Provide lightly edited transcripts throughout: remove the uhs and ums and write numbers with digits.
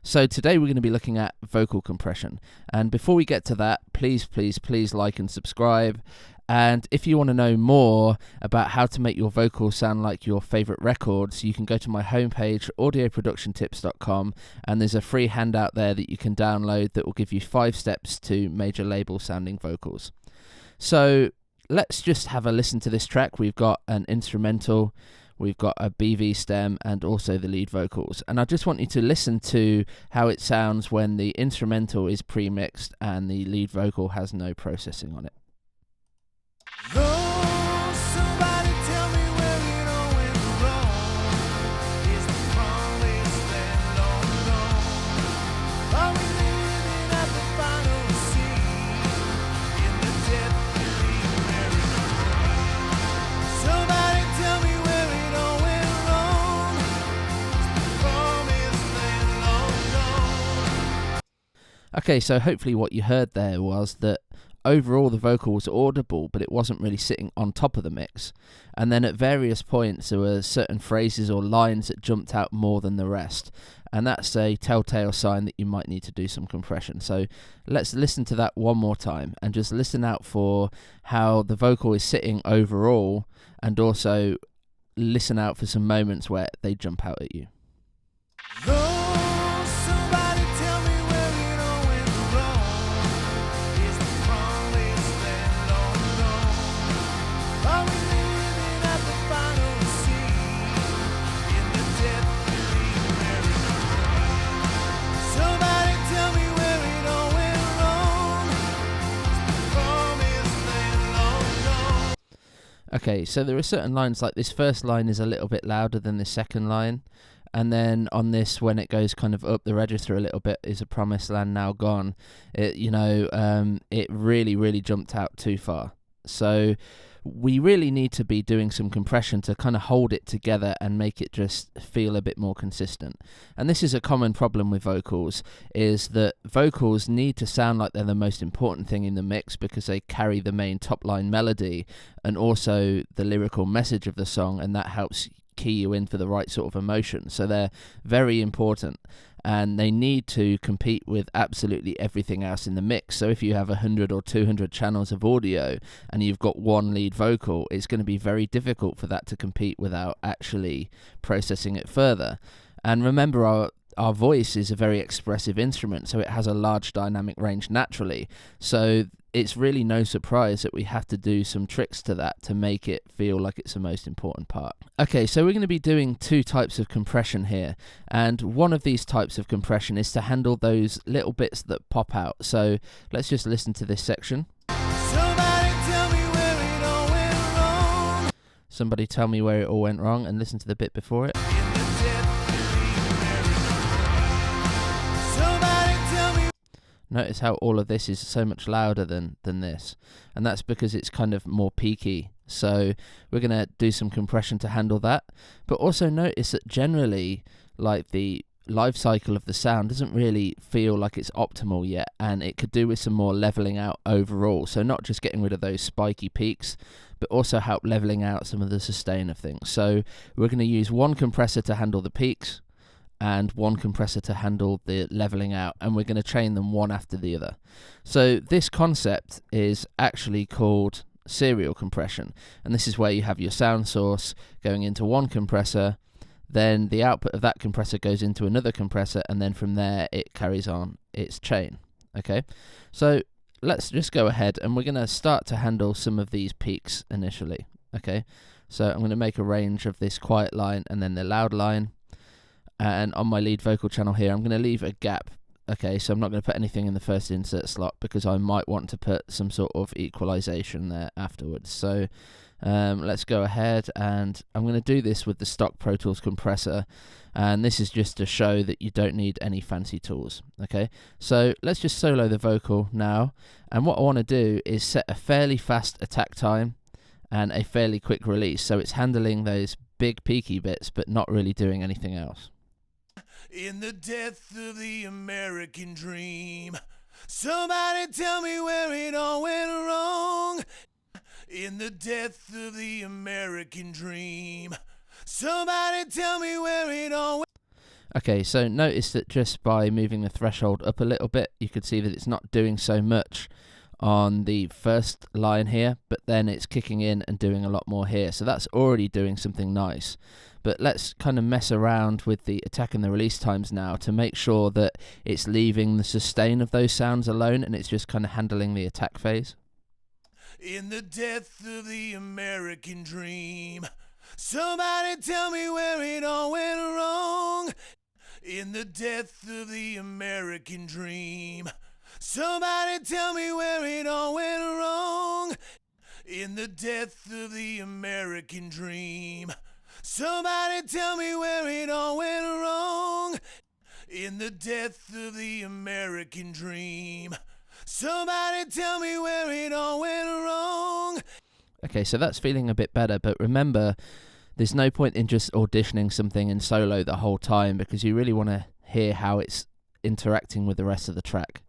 So today we're going to be looking at vocal compression. And before we get to that, please like and subscribe. And if you want to know more about how to make your vocals sound like your favorite records, you can go to my homepage, audioproductiontips.com, and there's a free handout there that you can download that will give you 5 steps to major label sounding vocals. So let's just have a listen to this track. We've got an instrumental, we've got a BV stem, and also the lead vocals. And I just want you to listen to how it sounds when the instrumental is pre-mixed and the lead vocal has no processing on it. Okay, so hopefully what you heard there was that overall the vocal was audible, but it wasn't really sitting on top of the mix. And then at various points there were certain phrases or lines that jumped out more than the rest. And that's a telltale sign that you might need to do some compression. So let's listen to that one more time and just listen out for how the vocal is sitting overall, and also listen out for some moments where they jump out at you. Okay, so there are certain lines, like this first line is a little bit louder than the second line, and then on this, when it goes kind of up the register a little bit, is a promised land now gone. It really jumped out too far. So we really need to be doing some compression to kind of hold it together and make it just feel a bit more consistent. And this is a common problem with vocals, is that vocals need to sound like they're the most important thing in the mix because they carry the main top line melody and also the lyrical message of the song, and that helps key you in for the right sort of emotion. So they're very important, and they need to compete with absolutely everything else in the mix. So if you have 100 or 200 channels of audio and you've got one lead vocal, it's going to be very difficult for that to compete without actually processing it further. And remember, our voice is a very expressive instrument, so it has a large dynamic range naturally. So it's really no surprise that we have to do some tricks to that to make it feel like it's the most important part. Okay, so we're going to be doing 2 types of compression here, and one of these types of compression is to handle those little bits that pop out. So let's just listen to this section. Somebody tell me where it all went wrong, and listen to the bit before it. Notice how all of this is so much louder than this, and that's because it's kind of more peaky. So we're going to do some compression to handle that. But also notice that generally, like, the life cycle of the sound doesn't really feel like it's optimal yet, and it could do with some more leveling out overall. So not just getting rid of those spiky peaks, but also help leveling out some of the sustain of things. So we're going to use one compressor to handle the peaks and one compressor to handle the leveling out, and we're going to chain them one after the other. So this concept is actually called serial compression, and this is where you have your sound source going into one compressor, then the output of that compressor goes into another compressor, and then from there it carries on its chain. Okay, so let's just go ahead and we're going to start to handle some of these peaks initially. Okay, so I'm going to make a range of this quiet line and then the loud line. And on my lead vocal channel here, I'm going to leave a gap. Okay, so I'm not going to put anything in the first insert slot because I might want to put some sort of equalization there afterwards. So let's go ahead, and I'm going to do this with the stock Pro Tools compressor, and this is just to show that you don't need any fancy tools. Okay, so let's just solo the vocal now, and what I want to do is set a fairly fast attack time and a fairly quick release, so it's handling those big peaky bits but not really doing anything else. In the death of the American dream, somebody tell me where it all went wrong. In the death of the American dream, somebody tell me where it all went. Okay, so notice that just by moving the threshold up a little bit, you could see that it's not doing so much on the first line here, but then it's kicking in and doing a lot more here. So that's already doing something nice. But let's kind of mess around with the attack and the release times now to make sure that it's leaving the sustain of those sounds alone and it's just kind of handling the attack phase. In the death of the American dream, somebody tell me where it all went wrong. In the death of the American dream, somebody tell me where it all went wrong. In the death of the American dream, somebody tell me where it all went wrong. In the death of the American dream, somebody tell me where it all went wrong. Okay, so that's feeling a bit better, but remember, there's no point in just auditioning something in solo the whole time because you really want to hear how it's interacting with the rest of the track.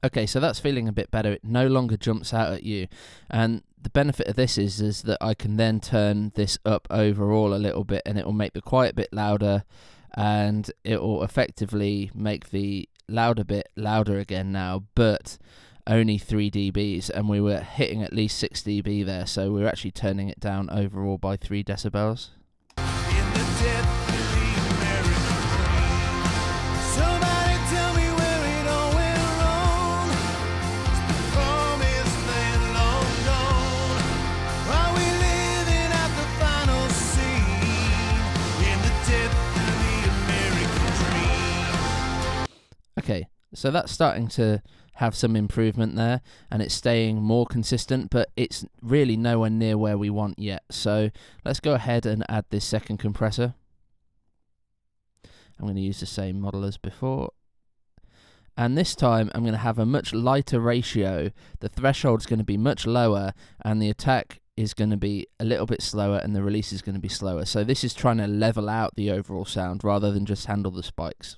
Okay, so that's feeling a bit better. It no longer jumps out at you. And the benefit of this is that I can then turn this up overall a little bit and it will make the quiet bit louder and it will effectively make the louder bit louder again now, but only 3 dBs, and we were hitting at least 6 dB there, so we're actually turning it down overall by 3 decibels. Okay, so that's starting to have some improvement there, and it's staying more consistent, but it's really nowhere near where we want yet. So let's go ahead and add this second compressor. I'm going to use the same model as before. And this time I'm going to have a much lighter ratio. The threshold's going to be much lower, and the attack is going to be a little bit slower, and the release is going to be slower. So this is trying to level out the overall sound rather than just handle the spikes.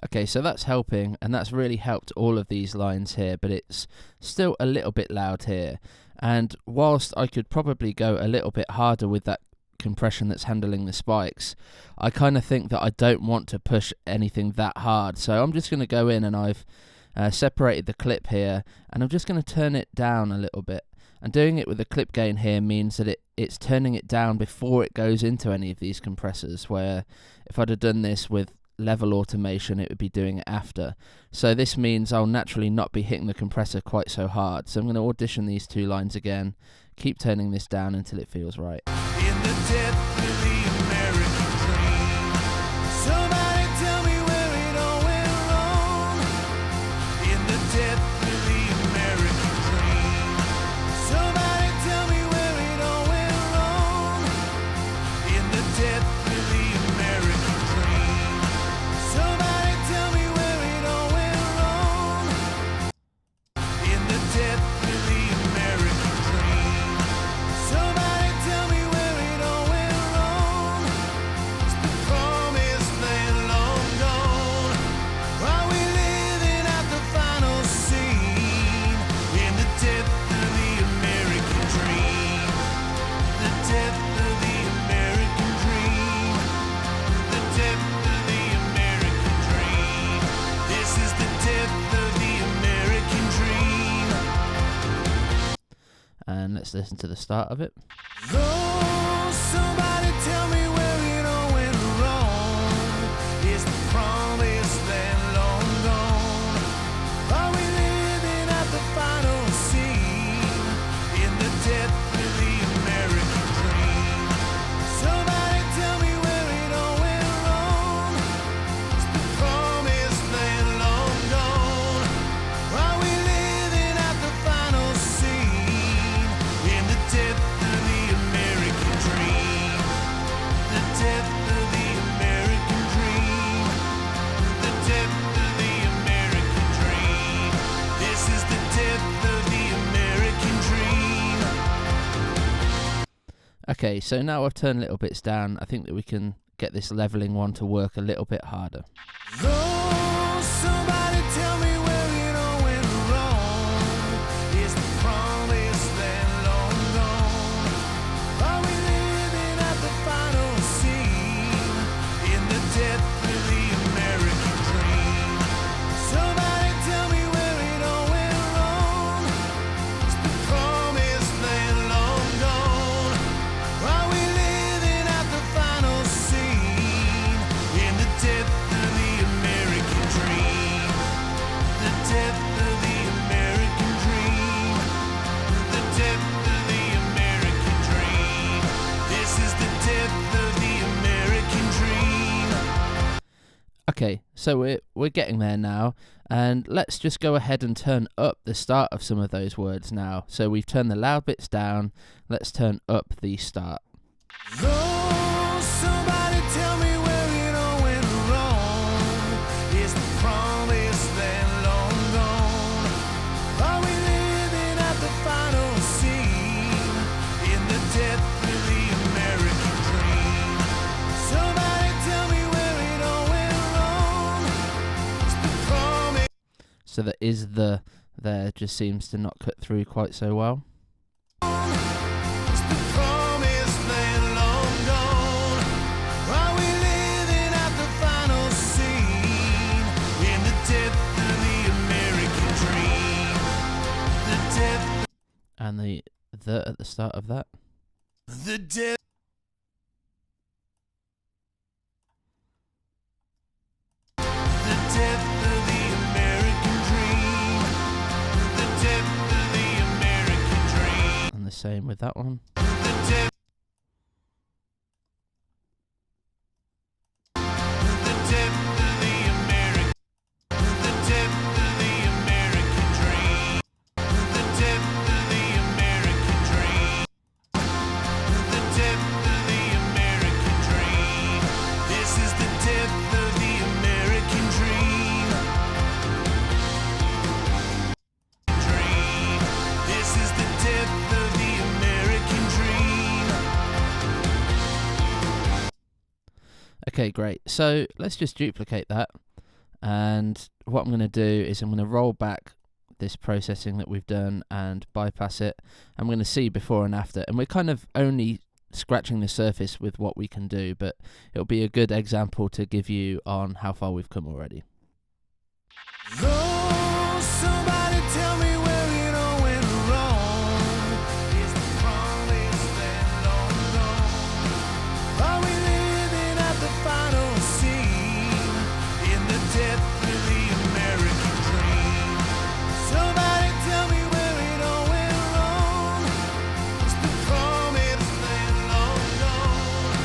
Okay, so that's helping, and that's really helped all of these lines here, but it's still a little bit loud here. And whilst I could probably go a little bit harder with that compression that's handling the spikes, I kind of think that I don't want to push anything that hard. So I'm just going to go in, and I've separated the clip here, and I'm just going to turn it down a little bit. And doing it with the clip gain here means that it's turning it down before it goes into any of these compressors, where if I'd have done this with level automation, it would be doing it after. So this means I'll naturally not be hitting the compressor quite so hard. So I'm going to audition these two lines again, keep turning this down until it feels right. In the depth of the American dream, somebody tell me where it all went wrong. In the depth of the American dream, somebody tell me where it all went wrong. In the depth of the American dream, somebody tell me where it all went let's listen to the start of it. Oh, somebody tell me where it all went wrong. Is the promised land long gone? Are we living at the final scene in the death of the American dream? Somebody tell me where it all went wrong. Is the promised land long gone? Are we living at the final scene in the death of the American dream? The death of the American dream. The death of the American dream. This is the death of the American dream. Okay, so now I've turned little bits down. I think that we can get this leveling one to work a little bit harder. Oh, somebody tell me where it all went wrong. Is the promised land long gone? Are we living at the final scene in the death of the American dream? Somebody tell me where it all went wrong. Is the promised land long gone? Are we living at the final scene in the death of the American dream? The death of the American dream. The death of the American dream. This is the death of the American dream. Okay, so we're getting there now, and let's just go ahead and turn up the start of some of those words now. So we've turned the loud bits down, let's turn up the start. Oh, somebody tell me where it all went wrong. Is the promised land long gone? Are we living at the final scene in the death of the American dream? Somebody tell me where it all went wrong. Is the promise So that is the there just seems to not cut through quite so well. Is the promised land long gone? Are we living at the final scene in the death of the American dream? The death, And the at the start of that. the death, the death of the American dream. The death of the American dream. And the same with that one. The death, the death of the American, the death of the American dream. The death of the American dream. The death of the American dream. This is the death of the American dream. Dream. This is the death of the American dream. Okay, great. So let's just duplicate that. And what I'm going to do is I'm going to roll back this processing that we've done and bypass it. I'm going to see before and after. And we're kind of only scratching the surface with what we can do, but it'll be a good example to give you on how far we've come already. Oh, somebody tell me where it all went wrong. Is the promised land long gone? Are we living at the final scene in the death of the American dream? Somebody tell me where it all went wrong. Is the promised land long gone?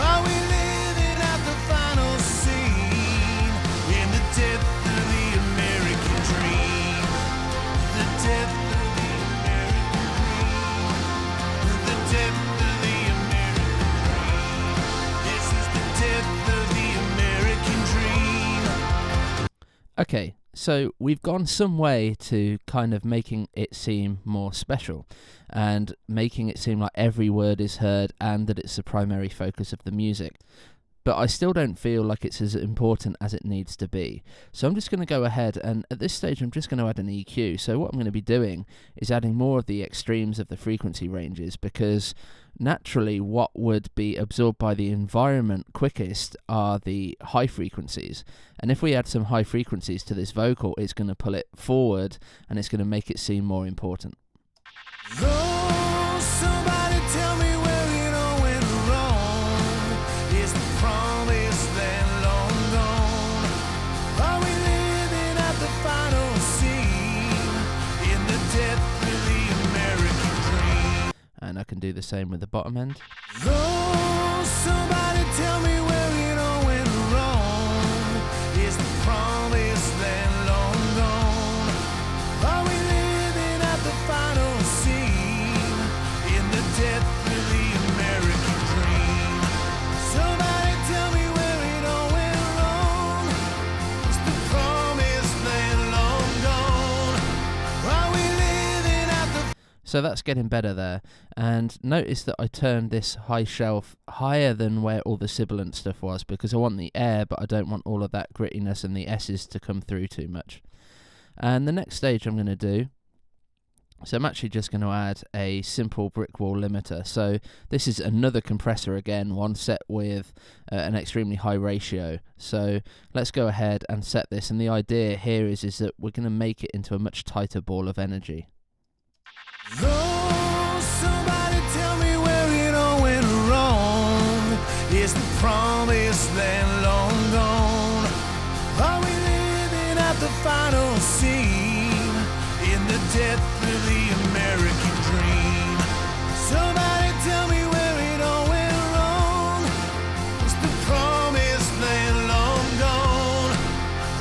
Are we living at the final scene in the death of the American dream? The death of the American dream. The death of the American dream. This is the death of the American dream. Okay, so we've gone some way to kind of making it seem more special and making it seem like every word is heard and that it's the primary focus of the music. But I still don't feel like it's as important as it needs to be. So I'm just going to go ahead and at this stage I'm just going to add an EQ. So what I'm going to be doing is adding more of the extremes of the frequency ranges, because naturally what would be absorbed by the environment quickest are the high frequencies. And if we add some high frequencies to this vocal, it's going to pull it forward and it's going to make it seem more important. Oh, the same with the bottom end. Oh, somebody tell me where it all went wrong. Is the promised land long gone? Are we living at the final scene in the depth of the American dream? Somebody tell me where it all went wrong. Is the promised land long gone? Are we living at the... So that's getting better there. And notice that I turned this high shelf higher than where all the sibilant stuff was, because I want the air, but I don't want all of that grittiness and the S's to come through too much. And the next stage I'm going to do, so I'm actually just going to add a simple brick wall limiter. So this is another compressor again, one set with an extremely high ratio. So let's go ahead and set this. And the idea here is that we're going to make it into a much tighter ball of energy. Oh, somebody tell me where it all went wrong. Is the promised land long gone? Are we living at the final scene in the depth of the American dream? Somebody tell me where it all went wrong. Is the promised land long gone?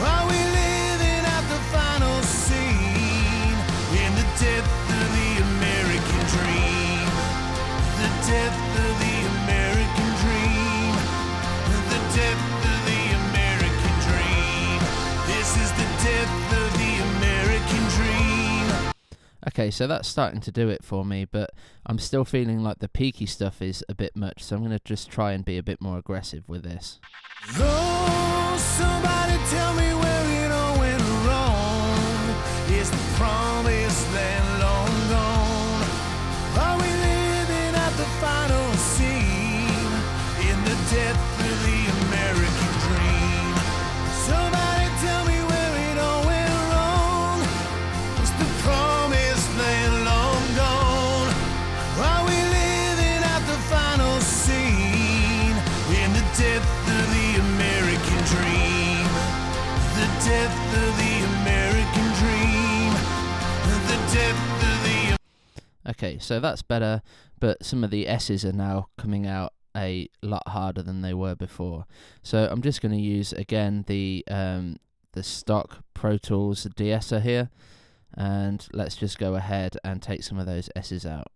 Are we living at the final scene in the depth of the American dream? The depth of the American dream. The depth of the American dream. This is the depth of the American dream. Okay, so that's starting to do it for me, but I'm still feeling like the peaky stuff is a bit much, so I'm going to just try and be a bit more aggressive with this. Oh, somebody tell me where it all went wrong. Is the promised land long gone? Are we living at the final scene in the depth of the American dream? Somebody tell me where it all went wrong. Is the promised land long gone? Are we living at the final scene in the depth of the American dream? The depth of the American dream. The depth of the... Okay, so that's better, but some of the S's are now coming out a lot harder than they were before. So I'm just going to use again the stock Pro Tools De-Esser here, and let's just go ahead and take some of those S's out.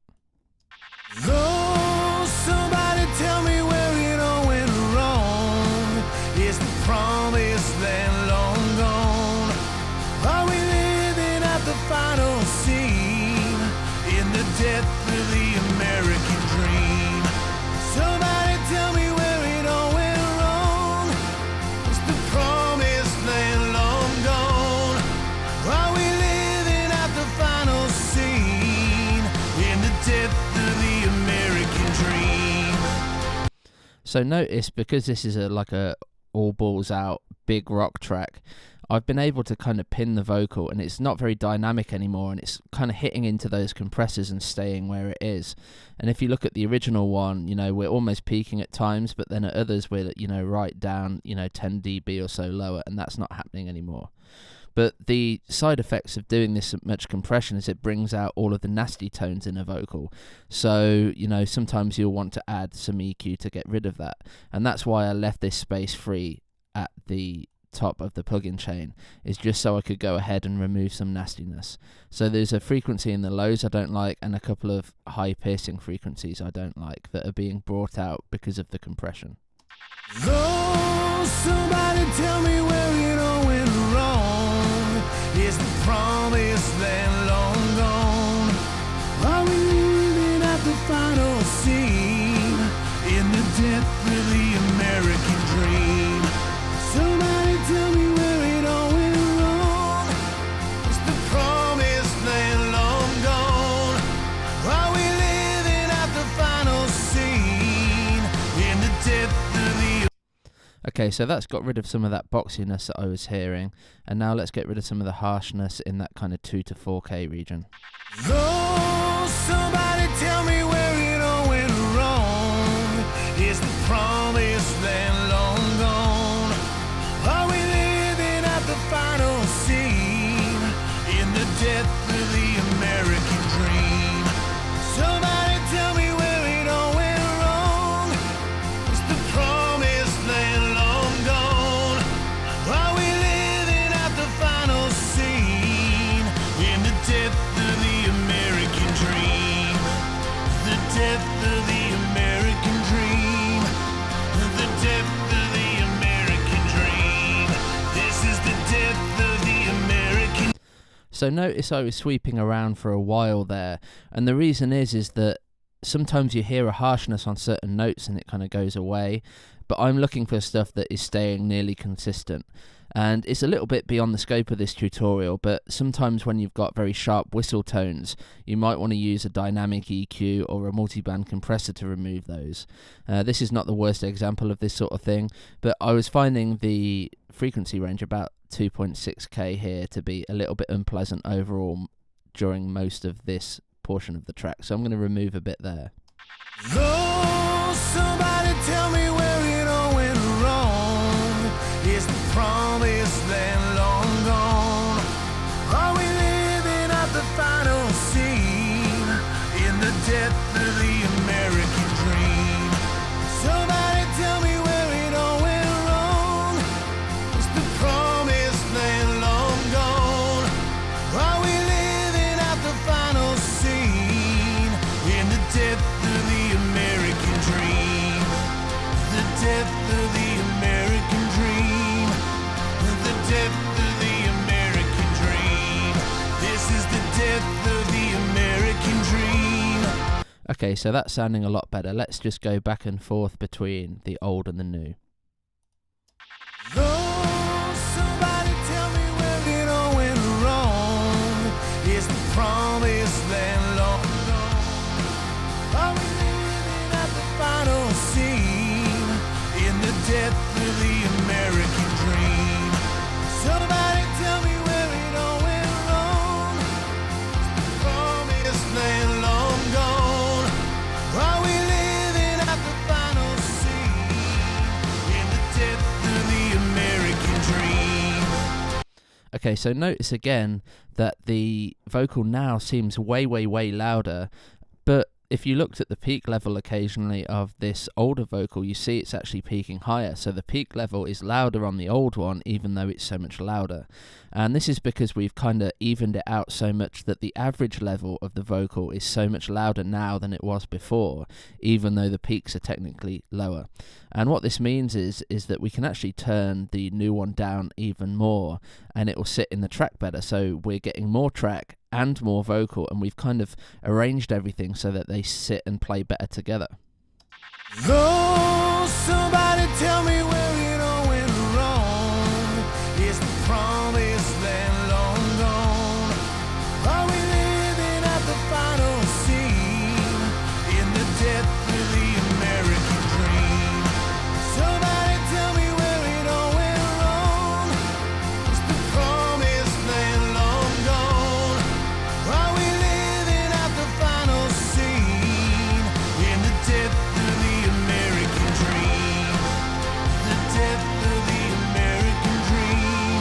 Oh, somebody tell me where it all went wrong. Is the promised land long gone? Are we living at the final scene in the depth of the American dream? Somebody tell me where it all went wrong. Is the promised land long gone? Are we living at the final scene in the depth of the American dream? So notice, because this is like a all balls out big rock track, I've been able to kind of pin the vocal, and it's not very dynamic anymore, and it's kind of hitting into those compressors and staying where it is. And if you look at the original one, you know, we're almost peaking at times, but then at others we're, you know, right down, you know, 10 dB or so lower, and that's not happening anymore. But the side effects of doing this much compression is it brings out all of the nasty tones in a vocal. So, you know, sometimes you'll want to add some EQ to get rid of that. And that's why I left this space free at the top of the plugin chain, is just so I could go ahead and remove some nastiness. So there's a frequency in the lows I don't like, and a couple of high piercing frequencies I don't like that are being brought out because of the compression. Oh, somebody tell me where it all went wrong. Is the promised land long gone? Are we living at the final scene in the depth of the American dream? Somebody tell me where it all went wrong. Is the promised land long gone? Are we living at the final scene in the depth of the... Okay, so that's got rid of some of that boxiness that I was hearing, and now let's get rid of some of the harshness in that kind of 2 to 4K region. Oh, somebody tell me where it all went wrong. Is the promised land long gone? Are we living at the final scene in the depth of the American dream? Somebody tell me where So notice I was sweeping around for a while there, and the reason is that sometimes you hear a harshness on certain notes and it kind of goes away, but I'm looking for stuff that is staying nearly consistent. And it's a little bit beyond the scope of this tutorial, but sometimes when you've got very sharp whistle tones, you might want to use a dynamic EQ or a multiband compressor to remove those. This is not the worst example of this sort of thing, but I was finding the frequency range about 2.6K here to be a little bit unpleasant overall during most of this portion of the track, so I'm going to remove a bit there. Lord, somebody tell me where it all went wrong. Is the promised land long gone? Are we living at the final scene in the death of the American dream? Somebody tell me where it all went wrong. Is the promised land long gone? Are we living at the final scene in the death of the American dream? The death of the American dream. The death of the American dream. This is the death of the American dream. Okay, so that's sounding a lot better. Let's just go back and forth between the old and the new. Lord, somebody tell me where it all went wrong. Is the promised land long gone? Are we living at the final scene in the death of the American dream? Somebody tell me where it all went wrong. Is the promised land long gone? Are we living at the final scene in the death of the American dream? Okay, so notice again that the vocal now seems way louder, but if you looked at the peak level occasionally of this older vocal, you see it's actually peaking higher. So the peak level is louder on the old one, even though it's so much louder. And this is because we've kind of evened it out so much that the average level of the vocal is so much louder now than it was before, even though the peaks are technically lower. And what this means is that we can actually turn the new one down even more, and it will sit in the track better. So we're getting more track and more vocal, and we've kind of arranged everything so that they sit and play better together. Lord, somebody tell me where it all went wrong. Is the promised land long gone? Are we living at the final scene in the death of the American dream? Somebody tell me where it all went wrong. Is the promised land long gone? Are we living at the final scene in the death of the American dream? The death of the American dream.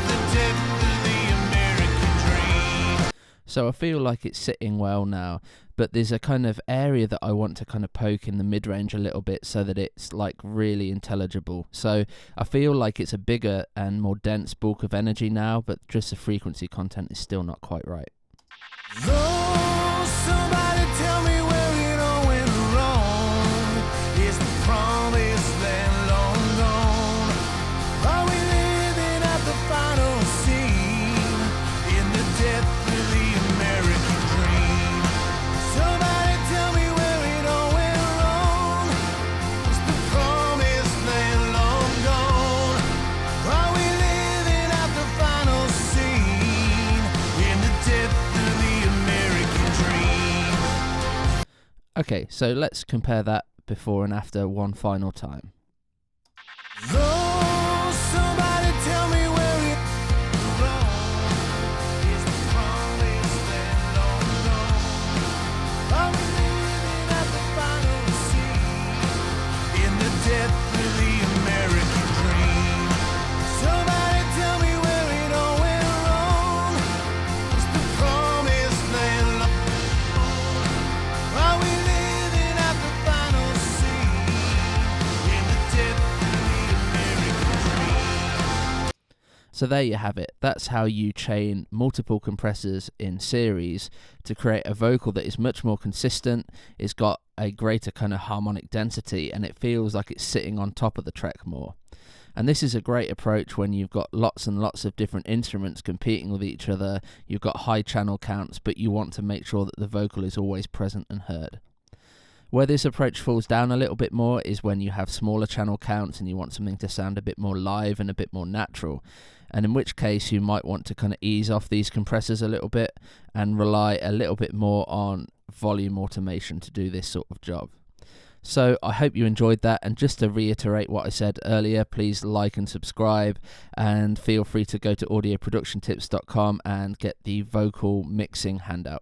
The death of the American dream. So I feel like it's sitting well now, but there's a kind of area that I want to kind of poke in the mid-range a little bit so that it's like really intelligible. So I feel like it's a bigger and more dense bulk of energy now, but just the frequency content is still not quite right. Lord, somebody tell me where it all went wrong. Is the promised land long gone? Are we living at the final scene in the death of the American dream? Somebody tell me where it all went wrong. Is the promised land long gone? Are we living at the final scene in the death of the American dream? Okay, so let's compare that before and after one final time. Lord, somebody tell me where it went wrong. Is the promised land long gone? Are we living at the final scene in the death of the American dream? Somebody tell me where it all went wrong. Is the promised land long gone? Are we living at the final scene in the death of the American dream? So there you have it. That's how you chain multiple compressors in series to create a vocal that is much more consistent, it's got a greater kind of harmonic density, and it feels like it's sitting on top of the track more. And this is a great approach when you've got lots and lots of different instruments competing with each other. You've got high channel counts, but you want to make sure that the vocal is always present and heard. Where this approach falls down a little bit more is when you have smaller channel counts and you want something to sound a bit more live and a bit more natural. And in which case you might want to kind of ease off these compressors a little bit and rely a little bit more on volume automation to do this sort of job. So I hope you enjoyed that, and just to reiterate what I said earlier, please like and subscribe, and feel free to go to audioproductiontips.com and get the vocal mixing handout.